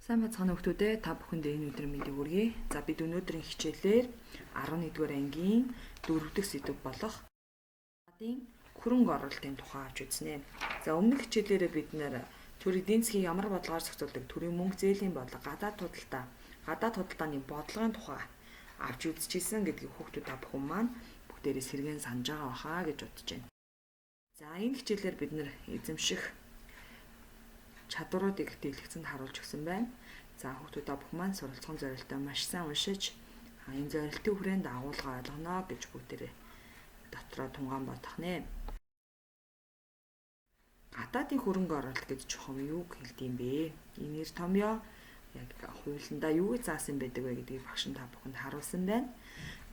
Сайн байцгаана хүүхдүүдээ, та бүхэнд энэ өдрийн мэндийг хүргэе. За бид өнөөдрийн хичээлээр 11-р ангийн 4-р сэдв болох гадын хөрөнгө оруулалтын тухай авч үзнэ. За өмнөх хичээлээрээ бид төр эдийн засгийн ямар бодлогоор зохицуулдаг төрийн мөнгө зээлийн бодлого, гадаад худалдааны бодлогын тухай авч үзчихсэн гэдгийг хүүхдүүд та бүхэн маань бүгдээрээ сэргээн санаж байгаа бахаа гэж бодож байна. За энэ хичээлээр бид эзэмших чадваруудыг дэлгэцэнд харуулж өгсөн байна. За хүүхдүүд та бүхэн маань суралцсан зорилтоо маш сайн уншиж энэ зорилтын хүрээнд агуулга ойлгоно гэж бүгдээрээ дотроо тунгаан бодох нэ. Гадаадын хөрөнгө оруулалт гэж чухам юуг хэлдэм бэ? Энэ нэр томьёо яг хуулиндаа юу гэж заасан байдаг вэ гэдгийг багш та бүхэнд харуулсан байна.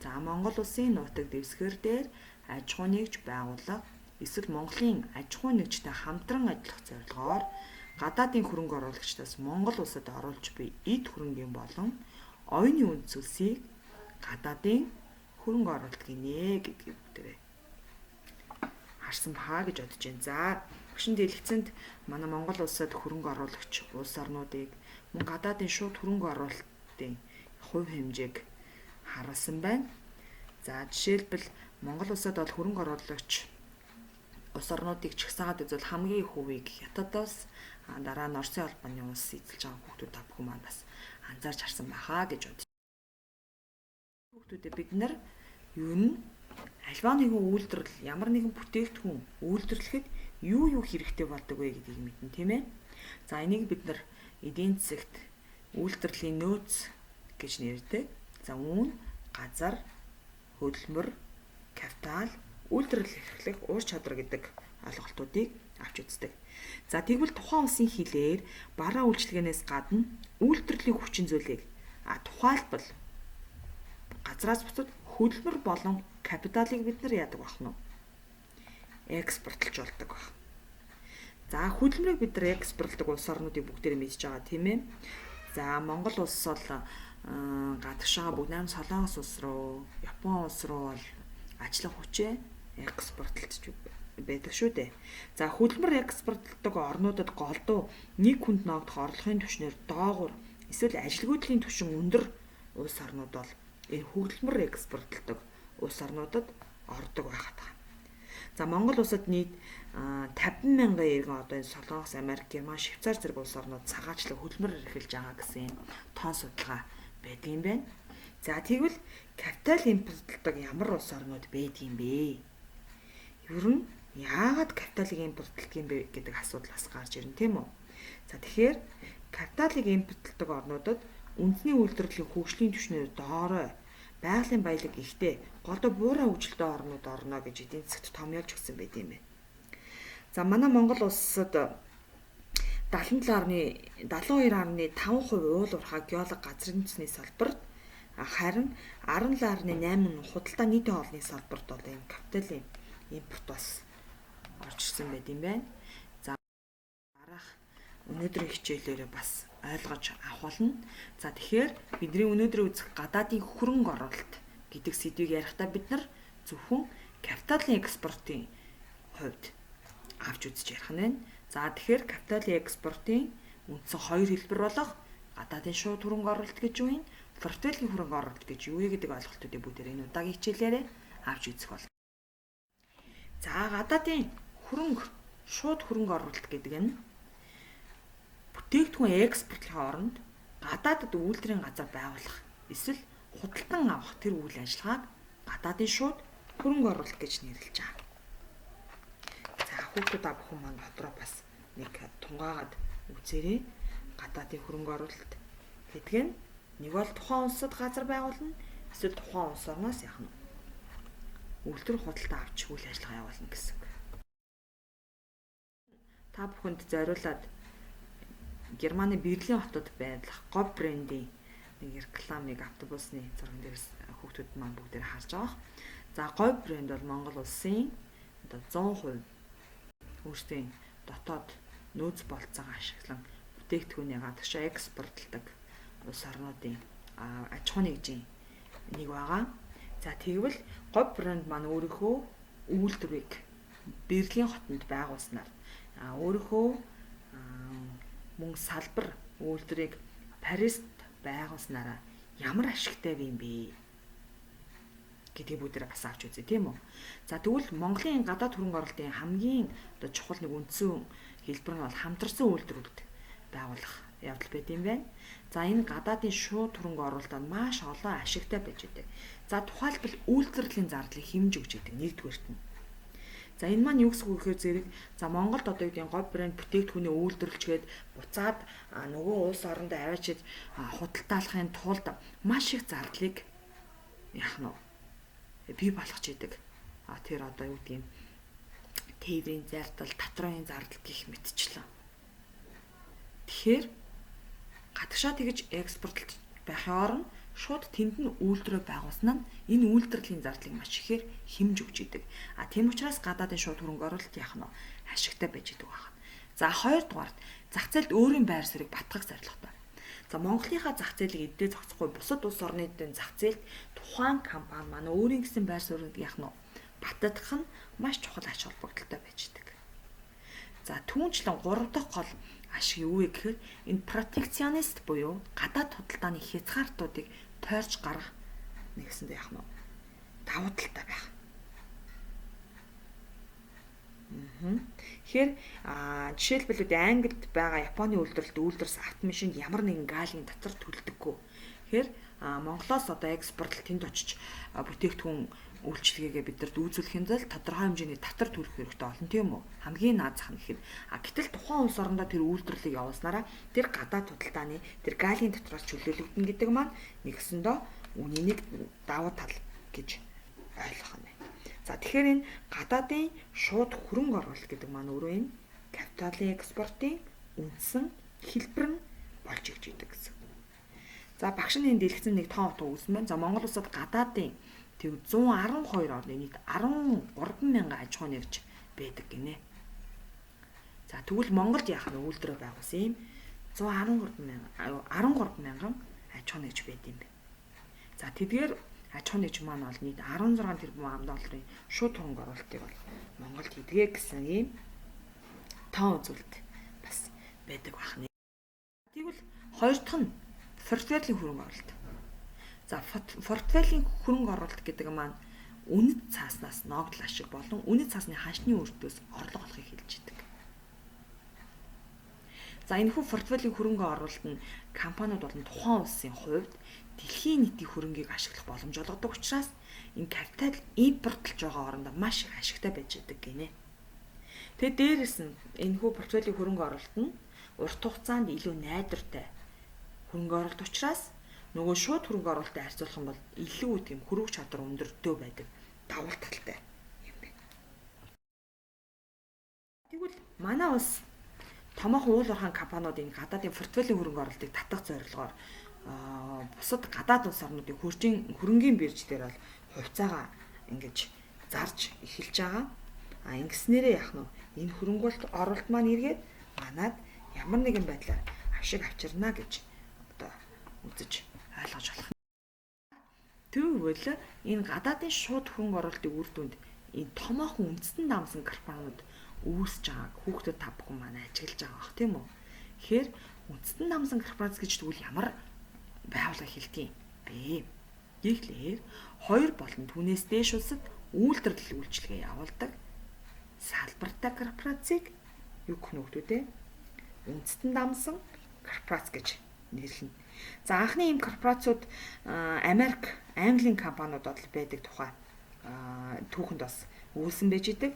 За Монгол улсын нутаг дэвсгэр дээр аж ахуй нэгж байгууллага эсвэл Монголын аж ахуй нэгжтэй хамтран ажиллах зорилгоор гадаадын хөрөнгө оруулагчдаас Монгол улсад оруулж буй эд хөрөнгийн болон оюуны үндсэлсийг гадаадын хөрөнгө оруулалт гинэ гэдгийг бүгдээрээ харсан баа гэж бодож байна. За багшин дэлгэцэнд манай Монгол улсад хөрөнгө оруулагч улс орнуудыг мөн гадаадын шууд хөрөнгө оруулалтын хувь хэмжээг харуулсан байна. За жишээлбэл Монгол улсад бол хөрөнгө оруулагч улс орнуудыг чагсаагаад үзвэл хамгийн их хувийг Хятадаас дараа нь Оросын албаны улс эзэлж байгаа хүүхдүүд та бүхэн маань бас анзаарч харсан байхаа гэж бодож. Хүүхдүүдэд бид нар юу нь альва нэгэн үйлдвэрлэл ямар нэгэн бүтээгдэхүүн үйлдвэрлэхэд юу хэрэгтэй болдог вэ гэдгийг мэднэ, тийм ээ. За энийг бид нар эдийн засагт үйлдвэрлэлийн нөөц гэж нэрдэг. За үүн, газар, хөдөлмөр, капитал, үйлдвэрлэл эрхлэх ур чадвар гэдэг ойлголтуудыг авч үздэг. За тэгвэл тухайн улсын хилээр бараа үйлчилгээнээс гадна үйлдвэрлэлийн хүчин зүйлийг тухайлбал газраас бусад хөдөлмөр болон капиталыг бид нар яадаг бах нь экспортлж болдог баг. За хөдөлмөрийг бид нар экспортлдог улс орнуудыг бүгдээр мэдж байгаа, тийм ээ. За Монгол улс бол гадагшаа бүгд 8 Солонгос улс руу, Япон улс руу бол ажиллах хүчээ экспортлж байдаг шүү дээ. За хөдөлмөр экспортлдог орнуудад голдуу нэг хүнд ногдох орлогын түвшнэр доогуур эсвэл ажилгүйдлийн түвшин өндөр улс орнууд бол энэ хөдөлмөр экспортлдог улс орнуудад ордог байхад. За Монгол улсад нийт 50,000 иргэн одоо энэ Солонгос, Америк, Герман, Швейцар зэрэг улс орнууд цагаачлаг хөдөлмөр эрхэлж байгаа гэсэн тоон судалгаа байдгийн байна. За тэгвэл капитал импортлдог ямар улс орнууд байдгийн бэ? Ер нь яагаад капиталыг импортлдог юм бэ гэдэг асуудал бас гарч ирнэ, тийм үү? За тэгэхээр капиталыг импортлдог орнуудад үндэсний үйлдвэрлэлийн хөгжлийн түвшнээр доорой байгалийн баялаг ихтэй голдоо буурай хөгжилтэй орнууд орно гэж эдийн засагт томьёолж өгсөн байт юм байна. За манай Монгол улсад 72.5% уул уурхай геолог газрын төсний салбарт харин 17.8% худалдаа нийтийн хоолны салбарт бол энэ капиталын импорт бас орж ирсэн байт юм байна. За дараах өнөөдрийн хичээлээрээ бас ойлгож авах болно. За тэгэхээр бидний өнөөдрийн үзэх гадаадын хөрөнгө оруулалт гэдэг сэдвийг ярихдаа бид нар зөвхөн капиталын экспортын хувьд авч үзэж ярих нь байна. За тэгэхээр капиталын экспортын үндсэн хоёр хэлбэр болох гадаадын шууд хөрөнгө оруулалт гэж юу юм? Портфөлийн хөрөнгө оруулалт гэж юу вэ гэдэг ойлголтуудыг бүгдээр энэ удаагийн хичээлээрээ авч үзэх болно. За гадаадын шууд хөрөнгө оруулалт гэдэг нь бүтээгдэхүүн экспортлохын оронд гадаадд үйлдвэрийн газар байгуулах эсвэл худалдан авах тэр үйл ажиллагааг гадаадын шууд хөрөнгө оруулалт гэж нэрлэж байгаа. За хүүхдүүд та бүхэн маань дотроо бас нэг тунгаагаад үзээрэй. Гадаадын хөрөнгө оруулалт гэдэг нь нэг бол тухайн улсад газар байгуулна, эсвэл тухайн улс орноос яах нь үйлдвэр худалдаа авч үйл ажиллагаа явуулна гэсэн. Та бүхэнд зориулаад Германы Берлин хотод байх Говь брендийн нэг рекламыг автобусны зурган дээрээс хүүхдүүд маань бүгдээр харж байгаа. За Говь бренд бол Монгол улсын одоо 100% өөрсдийн дотоод нөөц болцоогоо ашиглан бүтээгдэхүүнээ гадагшаа экспортлдог улс орнуудын аж ахуй нэгжийн нэг байгаа. За тэгвэл Говь бренд маань өөрийнхөө үйлдвэрийг Берлин хотод байгуулснаар өөрийнхөө мөн салбар үйлдвэрийг Парист байгуулснараа ямар ашигтай вэ юм бэ гэдгийг бүгдээ бас авч үзье тийм үү. За тэгвэл Монголын гадаад хөрөнгө оруулалтын хамгийн одоо чухал нэг үндсэн хэлбэр нь бол хамтарсан үйлдвэрлэлд байгуулах явдал байт юм байна. За энэ гадаадын шууд хөрөнгө оруулалтад маш олон ашигтай байж байгаа. За тухайлбал үйлдвэрлэлийн зардлыг хэмж өгч идэг нэгдүгээрт нь. За энэ маань юу гэсэн үг гэхээр зэрэг за Монголд одоо юу гэдэг говь брэнд бүтээгдэхүүнээ үйлдвэрлэжгээд буцаад нөгөө улс орондоо аваачид худалдаалахын тулд маш их зардлыг яах нь бий болгож идэг. Тэр одоо юу гэдэг юм тээврийн зардал, татрын зардал гэх мэтчлэн. Тэгэхээр гадагшаа тэгж экспортлж байхын оронд шууд тэнд нь үйлдвэрээ байгуулсан нь энэ үйлдвэрлэлийн зардлыг маш ихээр хэмж өгч идэг. Тийм учраас гадаадын шууд хөрөнгө оруулалт яах нь ашигтай байж идэг байна. За хоёрдугаарт зах зээлд өөрийн байр суурийг батгах зорилготой. За Монголынхаа зах зээлийг эддээ зогсохгүй бусад улс орны зах зээлд тухайн компани маань өөрийн гэсэн байр суурийг яах нь баттгах нь маш чухал ач холбогдолтой байж идэг. За түүнчлэн 3 дахь гол ашиг юу вэ гэхээр энэ протекционист буюу гадаад худалдааны хязгаартуудыг тойрч гаргах нэгсэндээ яах нь давуу талтай байх. Тэгэхээр жишээлбэл Англид байгаа Японы үйлдвэрсэн автомашинд ямар нэгэн гаалын татвар төлдөггүй. Тэгэхээр Монголоос одоо экспортлол тэнд очиж бүтээгдэхүүн үйлчлэгээгээ бидэрт үзүүлэхийн тулд тодорхой хэмжээний татвар төлөх хэрэгтэй болно тийм үү? Хамгийн наад зах нь гэхэд гэтэл тухайн улс орондоо тэр үйлдвэрлэлийг явуулснараа тэр гадаад худалдааны тэр гаалын татвараас чөлөөлөгдөн гэдэг маань нэгсэндөө үнэнийг давуу тал гэж ойлгох нь. За тэгэхээр энэ гадаадын шууд хөрөнгө оруулалт гэдэг маань өөрөө энэ капиталын экспортын үндсэн хэлбэр нь болж ирж идэг гэсэн. За багш нь энд дэлгэцэн нэг тоон утга үүсэн байна. За Монгол улсад гадаадын тэг 112 орны нийт 13 мянган аж ахуй нэгж байдаг гинэ. За тэгвэл Монголд яах вэ? Үйлдвэрээ байгуулсан юм 13 мянган аж ахуй нэгж байд юм бэ. За тэдгээр аж ахуй нэгж маань бол нийт 16 тэрбум ам долларын шууд хөрөнгө оруулалтыг бол Монголд хийдгээ гэсэн ийм тоон үзүүлэлт бас байдаг байна. Тэгвэл хоёр дахь нь портфелийн хөрөнгө оруулалт. За портфелийн хөрөнгө оруулалт гэдэг маань үнэт цааснаас ногдол ашиг болон үнэт цаасны ханшны өртөөс орлого олохыг хэлж идэг. За энэхүү портфелийн хөрөнгө оруулалт нь компаниуд болон тухайн улсын хувьд дэлхийн нийтийн хөрөнгийг ашиглах боломж олгодог учраас энэ капитал импортлж байгаа орондоо маш их ашигтай байж идэг гинэ. Тэгээд дээрэс нь энэхүү портфелийн хөрөнгө оруулалт нь урт хугацаанд илүү найдвартай хөрөнгө оруулалт учраас нөгөө шууд хөрөнгө оруулалттай харьцуулах юм бол илүү үтгэм хөрөг чадвар өндөртэй байдаг давуу талтай юм байна. Тэгвэл манай улс томоохон уул уурхайн компаниуд энэ гадаадын портфелийн хөрөнгө оруулалтыг татах зорилгоор бусад гадаад улс орнуудын хөрөнгийн бирж дээр бол хувьцаагаа ингэж зарж эхэлж байгаа. Ингэснээрээ яах нь энэ хөрөнгө оруулалт маань эргээд манад ямар нэгэн байдлаар ашиг авчирна гэж одоо үзэж ойлгож болох. Тэгвэл энэ гадаадын шууд хөрөнгө оруулалтын үр дүнд энэ томоохон үндэстэн намсан компаниуд үүсэж байгааг хүүхдэд та бүхэн маань ажиглаж байгаа бох тийм үү? Тэгэхээр үндэстэн намсан корпорац гэж тэгвэл ямар байгууллага хэлдэг юм бэ? Гэхдээ 2 болон түүнээс дээш улсад үйлдвэрлэл үйлчилгээ явуулдаг салбартай корпорацийг юу гэх нөхдөдөө үндэстэн намсан корпорац гэж нэрлэнэ. За анхны ийм корпорацууд Английн компаниуд бол байдаг тухай түүхэнд бас үүсэн байж идэг.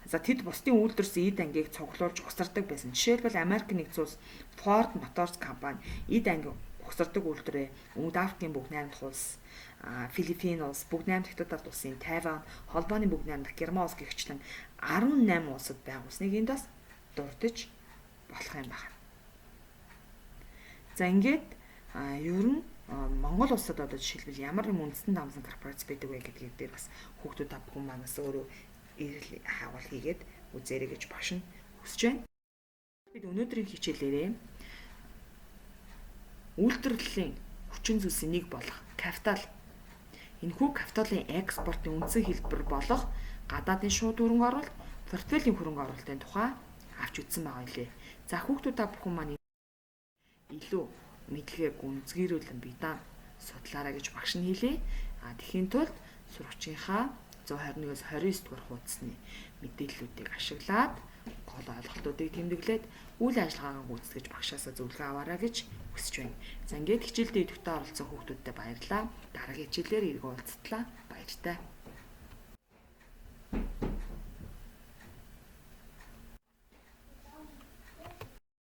За тэд бусдын үйлдвэрсэн эд ангийг цуглуулж угсардаг байсан. Жишээлбэл Америк нэгдсэн улс Ford Motors компани эд анги угсардаг үйлдвэрээ Өмнөд Африкийн бүх 8 дахь улс, Филиппин улс, бүх 8 дахь хятад улсын Тайван, холбооны бүх 8 дахь Герман улс гэгчлэн 18 улсад байгуулсныг энд бас дурдж болох юм байна. За ингээд ер нь Монгол улсад одоо жишээлбэл ямар юм үндэстэн намсан корпорац байдаг вэ гэдгийг дээр бас хүүхдүүд та бүхэн манаас өөрөө ирэл хаавал хийгээд үзээрэй гэж багш нь хүсэж байна. Бид өнөөдрийн хичээлээрээ үйлдвэрлэлийн хүчин зүйлсийн нэг болох капитал. Энэхүү капиталын экспортын үндсэн хэлбэр болох гадаадын шууд хөрөнгө оруулалт, портфелийн хөрөнгө оруулалтын тухай авч үзсэн байгаа юм лээ. За хүүхдүүд та бүхэн маань илүү мэдлэгээ гүнзгийрүүлэн биедан судлаарай гэж багш нь хэлээ. Тэхийн тулд сурагчийнхаа 121-с 29 дугаар хуудасны мэдээллүүдийг ашиглаад гол ойлголтуудыг тэмдэглээд үйл ажиллагаагаа гүйцэтгэж багшаасаа зөвлөгөө аваарай гэж хүсэж байна. За ингээд хичээлдээ идэвхтэй оролцсон хүүхдүүдтэй баярлалаа. Дараагийн хичээлээр иргэн уулзтлаа. Баяртай.